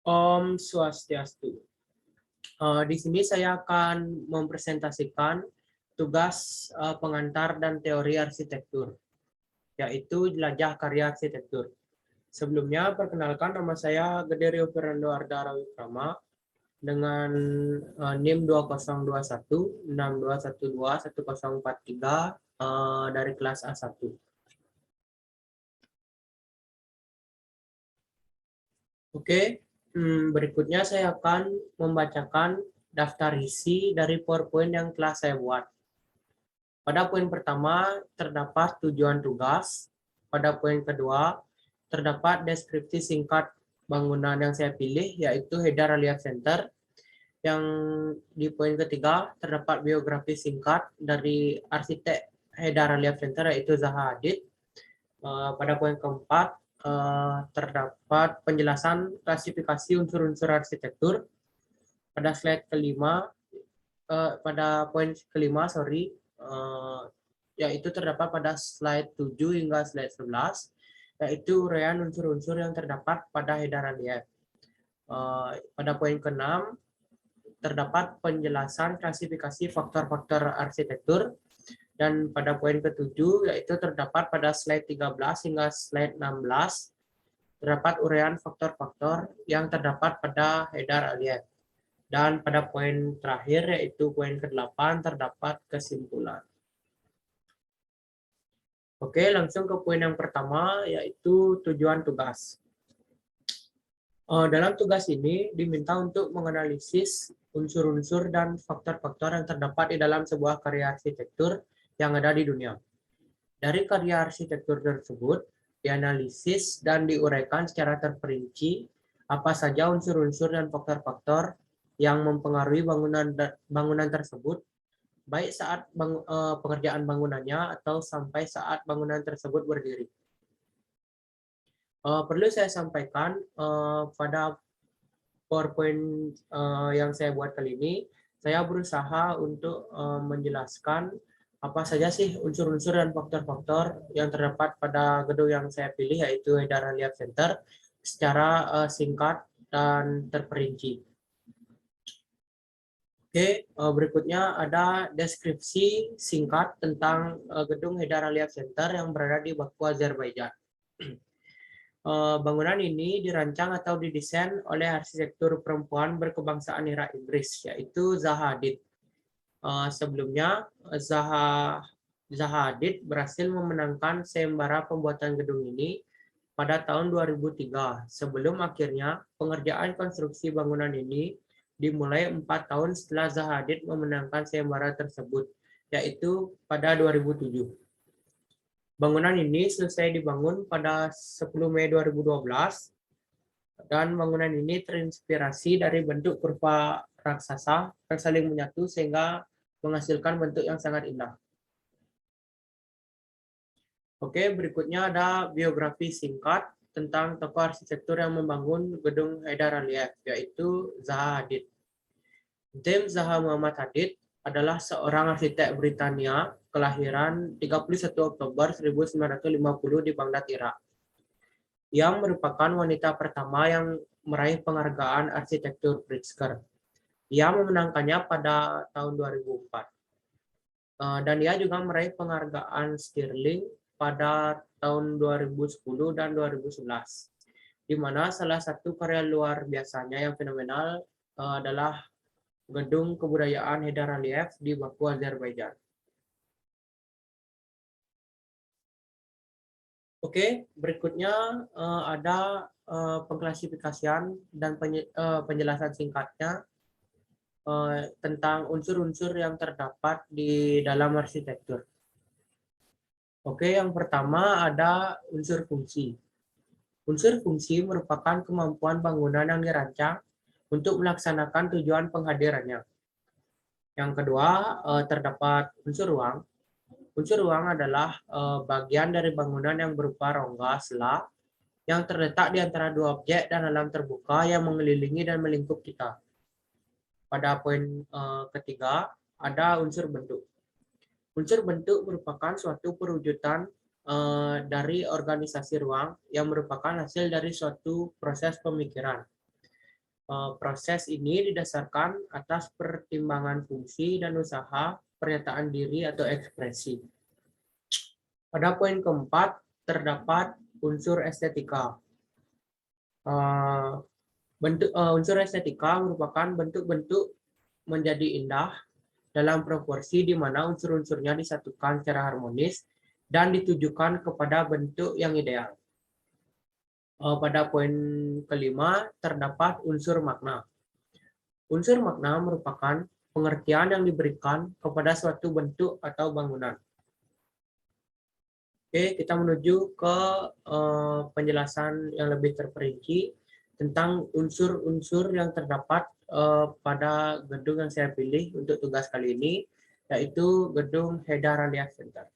Om Swastiastu. Di sini saya akan mempresentasikan tugas pengantar dan teori arsitektur, yaitu jelajah karya arsitektur. Sebelumnya, perkenalkan nama saya Gede Rio Fernando Arda Rawikrama dengan NIM 2021 6212 1043 dari kelas A1. Oke, berikutnya saya akan membacakan daftar isi dari PowerPoint yang telah saya buat. Pada poin pertama, terdapat tujuan tugas. Pada poin kedua, terdapat deskripsi singkat bangunan yang saya pilih, yaitu Haidar Aliyev Center. Yang di poin ketiga, terdapat biografi singkat dari arsitek Haidar Aliyev Center, yaitu Zaha Hadid. Pada poin keempat, terdapat penjelasan klasifikasi unsur-unsur arsitektur. Pada slide kelima, pada poin kelima, yaitu terdapat pada slide 7 hingga slide 11, yaitu uraian unsur-unsur yang terdapat pada Haidar Aliyev. Pada poin ke-6, terdapat penjelasan klasifikasi faktor-faktor arsitektur. Dan pada poin ke-7, yaitu terdapat pada slide 13 hingga slide 16, terdapat uraian faktor-faktor yang terdapat pada Haidar Aliyev. Dan pada poin terakhir, yaitu poin ke-8, terdapat kesimpulan. Oke, langsung ke poin yang pertama, yaitu tujuan tugas. Dalam tugas ini diminta untuk menganalisis unsur-unsur dan faktor-faktor yang terdapat di dalam sebuah karya arsitektur yang ada di dunia. Dari karya arsitektur tersebut, dianalisis dan diuraikan secara terperinci apa saja unsur-unsur dan faktor-faktor yang mempengaruhi bangunan tersebut, baik saat pengerjaan bangunannya atau sampai saat bangunan tersebut berdiri. Perlu saya sampaikan pada PowerPoint yang saya buat kali ini, saya berusaha untuk menjelaskan apa saja sih unsur-unsur dan faktor-faktor yang terdapat pada gedung yang saya pilih, yaitu Haidar Aliyev Center, secara singkat dan terperinci. Oke, berikutnya ada deskripsi singkat tentang gedung Haidar Aliyev Center yang berada di Baku, Azerbaijan. Bangunan ini dirancang atau didesain oleh arsitektur perempuan berkebangsaan Irak Inggris, yaitu Zaha Hadid. Sebelumnya, Zaha Hadid berhasil memenangkan sayembara pembuatan gedung ini pada tahun 2003, sebelum akhirnya pengerjaan konstruksi bangunan ini dimulai 4 tahun setelah Zaha Hadid memenangkan sayembara tersebut, yaitu pada 2007. Bangunan ini selesai dibangun pada 10 Mei 2012, dan bangunan ini terinspirasi dari bentuk kurva raksasa yang saling menyatu sehingga menghasilkan bentuk yang sangat indah. Oke, berikutnya ada biografi singkat tentang tokoh arsitektur yang membangun gedung Haidar Aliyev, yaitu Zaha Hadid. James Zaha Muhammad Hadid adalah seorang arsitek Britania kelahiran 31 Oktober 1950 di Baghdad, Irak. Ia merupakan wanita pertama yang meraih penghargaan arsitektur Pritzker. Ia memenangkannya pada tahun 2004. Dan ia juga meraih penghargaan Stirling pada tahun 2010 dan 2011. Di mana salah satu karya luar biasanya yang fenomenal adalah Gedung Kebudayaan Haidar Aliyev di Baku, Azerbaijan. Oke, berikutnya ada pengklasifikasian dan penjelasan singkatnya tentang unsur-unsur yang terdapat di dalam arsitektur. Oke, yang pertama ada unsur fungsi. Unsur fungsi merupakan kemampuan bangunan yang dirancang untuk melaksanakan tujuan penghadirannya. Yang kedua, terdapat unsur ruang. Unsur ruang adalah bagian dari bangunan yang berupa rongga sela yang terletak di antara dua objek dan alam terbuka yang mengelilingi dan melingkup kita. Pada poin ketiga, ada unsur bentuk. Unsur bentuk merupakan suatu perwujudan dari organisasi ruang yang merupakan hasil dari suatu proses pemikiran. Proses ini didasarkan atas pertimbangan fungsi dan usaha, pernyataan diri atau ekspresi. Pada poin keempat, terdapat unsur estetika. Unsur estetika merupakan bentuk-bentuk menjadi indah dalam proporsi di mana unsur-unsurnya disatukan secara harmonis dan ditujukan kepada bentuk yang ideal. Pada poin kelima, terdapat unsur makna. Unsur makna merupakan pengertian yang diberikan kepada suatu bentuk atau bangunan. Oke, kita menuju ke penjelasan yang lebih terperinci tentang unsur-unsur yang terdapat pada gedung yang saya pilih untuk tugas kali ini, yaitu gedung Haidar Aliyev Center.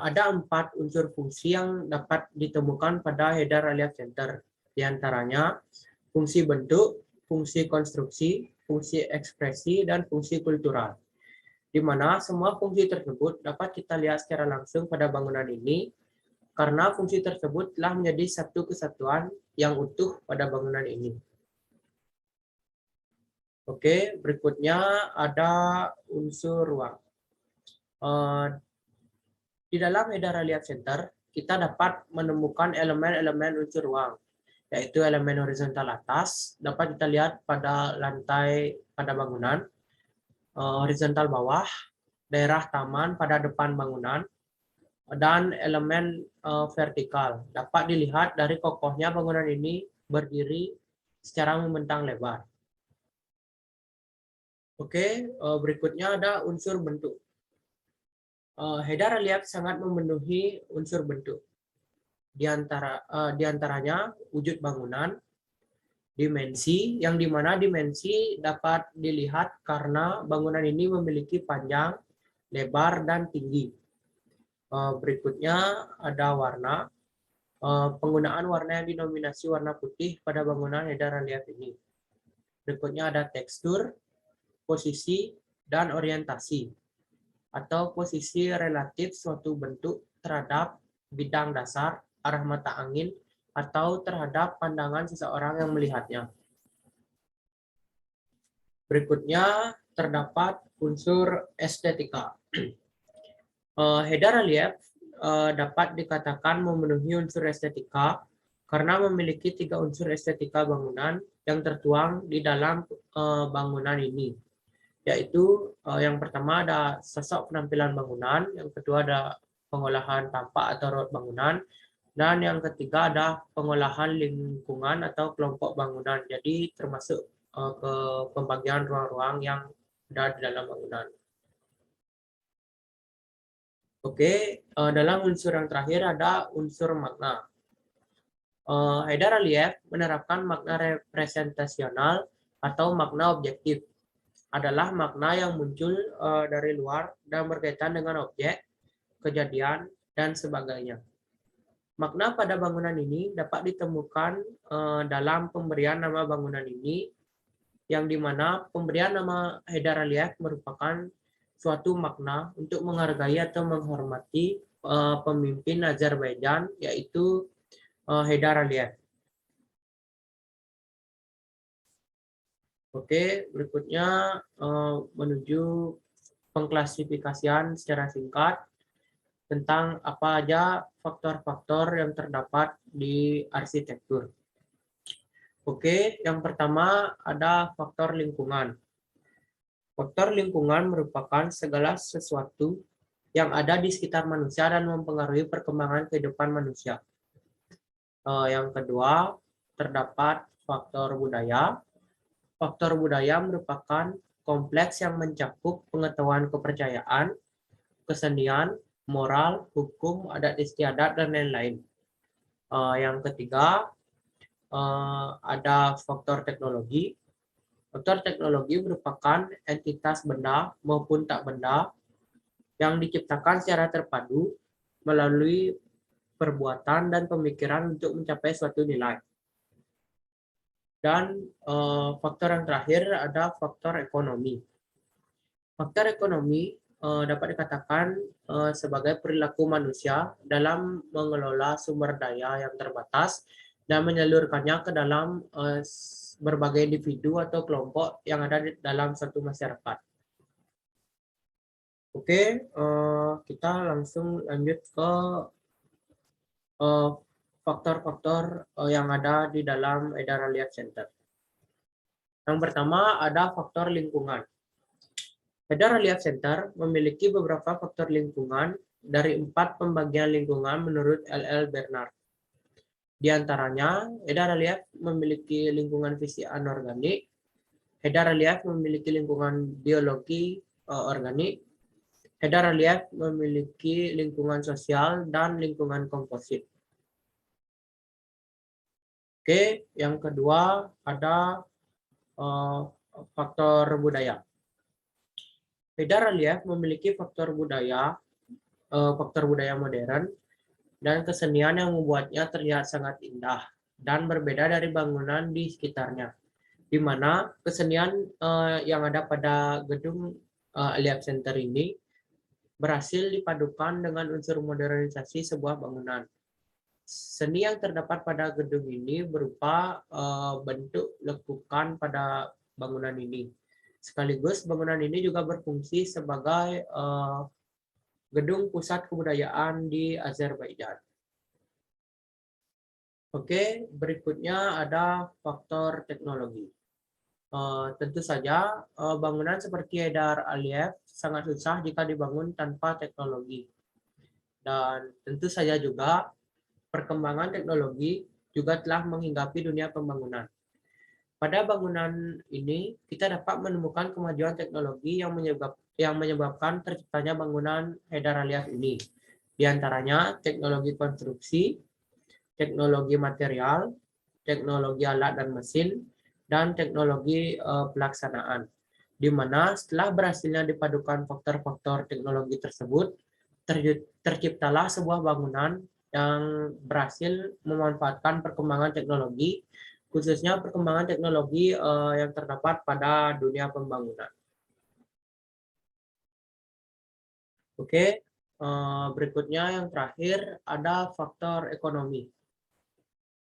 Ada 4 unsur fungsi yang dapat ditemukan pada Haidar Aliyev Center. Di antaranya fungsi bentuk, fungsi konstruksi, fungsi ekspresi, dan fungsi kultural. Di mana semua fungsi tersebut dapat kita lihat secara langsung pada bangunan ini, karena fungsi tersebut telah menjadi satu kesatuan yang utuh pada bangunan ini. Oke, berikutnya ada unsur ruang. Di dalam Haidar Aliyev Center, kita dapat menemukan elemen-elemen unsur ruang, yaitu elemen horizontal atas, dapat kita lihat pada lantai pada bangunan, horizontal bawah, daerah taman pada depan bangunan, dan elemen vertikal. Dapat dilihat dari kokohnya bangunan ini berdiri secara membentang lebar. Oke, berikutnya ada unsur bentuk. Haidar Aliyev sangat memenuhi unsur bentuk. Di antaranya wujud bangunan, dimensi, yang dimana dimensi dapat dilihat karena bangunan ini memiliki panjang, lebar, dan tinggi. Berikutnya ada warna. Penggunaan warna yang dinominasi warna putih pada bangunan Haidar Aliyev ini. Berikutnya ada tekstur, posisi, dan orientasi, atau posisi relatif suatu bentuk terhadap bidang dasar, arah mata angin, atau terhadap pandangan seseorang yang melihatnya. Berikutnya terdapat unsur estetika. Haidar Aliyev dapat dikatakan memenuhi unsur estetika karena memiliki 3 unsur estetika bangunan yang tertuang di dalam bangunan ini, yaitu yang pertama ada sosok penampilan bangunan, yang kedua ada pengolahan tampak atau raut bangunan, dan yang ketiga ada pengolahan lingkungan atau kelompok bangunan. Jadi termasuk ke pembagian ruang-ruang yang ada di dalam bangunan. Oke, dalam unsur yang terakhir ada unsur makna. Haidar Aliyev menerapkan makna representasional atau makna objektif. Adalah makna yang muncul dari luar dan berkaitan dengan objek, kejadian, dan sebagainya. Makna pada bangunan ini dapat ditemukan dalam pemberian nama bangunan ini, yang dimana pemberian nama Haidar Aliyev merupakan suatu makna untuk menghargai atau menghormati pemimpin Azerbaijan, yaitu Haidar Aliyev. Oke, berikutnya menuju pengklasifikasian secara singkat tentang apa aja faktor-faktor yang terdapat di arsitektur. Oke, yang pertama ada faktor lingkungan. Faktor lingkungan merupakan segala sesuatu yang ada di sekitar manusia dan mempengaruhi perkembangan kehidupan manusia. Yang kedua, terdapat faktor budaya. Faktor budaya merupakan kompleks yang mencakup pengetahuan kepercayaan, kesenian, moral, hukum, adat istiadat, dan lain-lain. Yang ketiga, ada faktor teknologi. Faktor teknologi merupakan entitas benda maupun tak benda yang diciptakan secara terpadu melalui perbuatan dan pemikiran untuk mencapai suatu nilai. Dan faktor yang terakhir ada faktor ekonomi. Faktor ekonomi dapat dikatakan sebagai perilaku manusia dalam mengelola sumber daya yang terbatas dan menyalurkannya ke dalam berbagai individu atau kelompok yang ada di dalam satu masyarakat. Oke, kita langsung lanjut ke faktor-faktor yang ada di dalam Hedera Relief Center. Yang pertama ada faktor lingkungan. Hedera Relief Center memiliki beberapa faktor lingkungan dari 4 pembagian lingkungan menurut L.L. Bernard. Di antaranya, Hedera Relief memiliki lingkungan fisik anorganik, Hedera Relief memiliki lingkungan biologi organik, Hedera Relief memiliki lingkungan sosial dan lingkungan komposit. Oke, yang kedua ada faktor budaya. Hedera Relief memiliki faktor budaya modern dan kesenian yang membuatnya terlihat sangat indah dan berbeda dari bangunan di sekitarnya, di mana kesenian yang ada pada gedung Relief Center ini berhasil dipadukan dengan unsur modernisasi sebuah bangunan. Seni yang terdapat pada gedung ini berupa bentuk lekukan pada bangunan ini. Sekaligus bangunan ini juga berfungsi sebagai gedung pusat kebudayaan di Azerbaijan. Oke, berikutnya ada faktor teknologi. Tentu saja bangunan seperti Hedera Aliyev sangat susah jika dibangun tanpa teknologi. Dan tentu saja juga perkembangan teknologi juga telah menghinggapi dunia pembangunan. Pada bangunan ini, kita dapat menemukan kemajuan teknologi yang menyebabkan terciptanya bangunan Hedera Aliyev ini. Di antaranya teknologi konstruksi, teknologi material, teknologi alat dan mesin, dan teknologi pelaksanaan. Di mana setelah berhasilnya dipadukan faktor-faktor teknologi tersebut, terciptalah sebuah bangunan yang berhasil memanfaatkan perkembangan teknologi, khususnya perkembangan teknologi yang terdapat pada dunia pembangunan. Oke, berikutnya yang terakhir ada faktor ekonomi.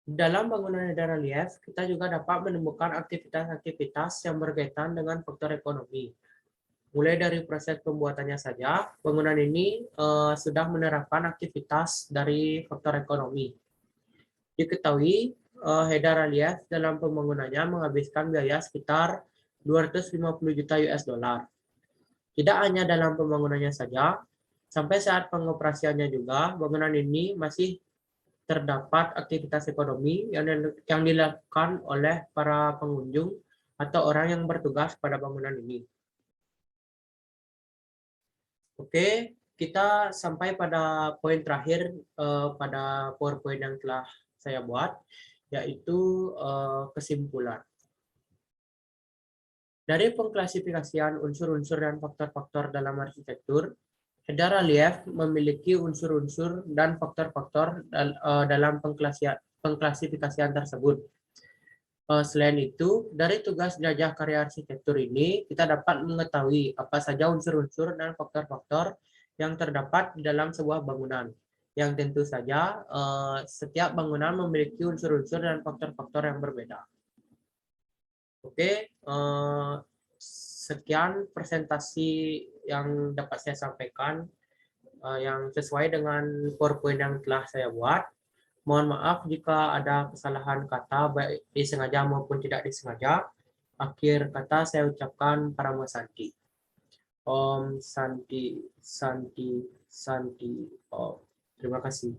Dalam bangunan Hedera Relief, kita juga dapat menemukan aktivitas-aktivitas yang berkaitan dengan faktor ekonomi. Mulai dari proses pembuatannya saja, bangunan ini sudah menerapkan aktivitas dari faktor ekonomi. Diketahui, Hedera Relief dalam pembangunannya menghabiskan biaya sekitar 250 juta US dollar. Tidak hanya dalam pembangunannya saja, sampai saat pengoperasiannya juga, bangunan ini masih terdapat aktivitas ekonomi yang dilakukan oleh para pengunjung atau orang yang bertugas pada bangunan ini. Oke, kita sampai pada poin terakhir pada PowerPoint yang telah saya buat, yaitu kesimpulan. Dari pengklasifikasian unsur-unsur dan faktor-faktor dalam arsitektur, Hedera Relief memiliki unsur-unsur dan faktor-faktor dalam pengklasifikasian tersebut. Selain itu, dari tugas jelajah karya arsitektur ini, kita dapat mengetahui apa saja unsur-unsur dan faktor-faktor yang terdapat di dalam sebuah bangunan. Yang tentu saja, setiap bangunan memiliki unsur-unsur dan faktor-faktor yang berbeda. Oke, sekian presentasi yang dapat saya sampaikan, yang sesuai dengan PowerPoint yang telah saya buat. Mohon maaf jika ada kesalahan kata, baik disengaja maupun tidak disengaja. Akhir kata saya ucapkan Parama Santi. Om Santi, Santi, Santi. Om. Terima kasih.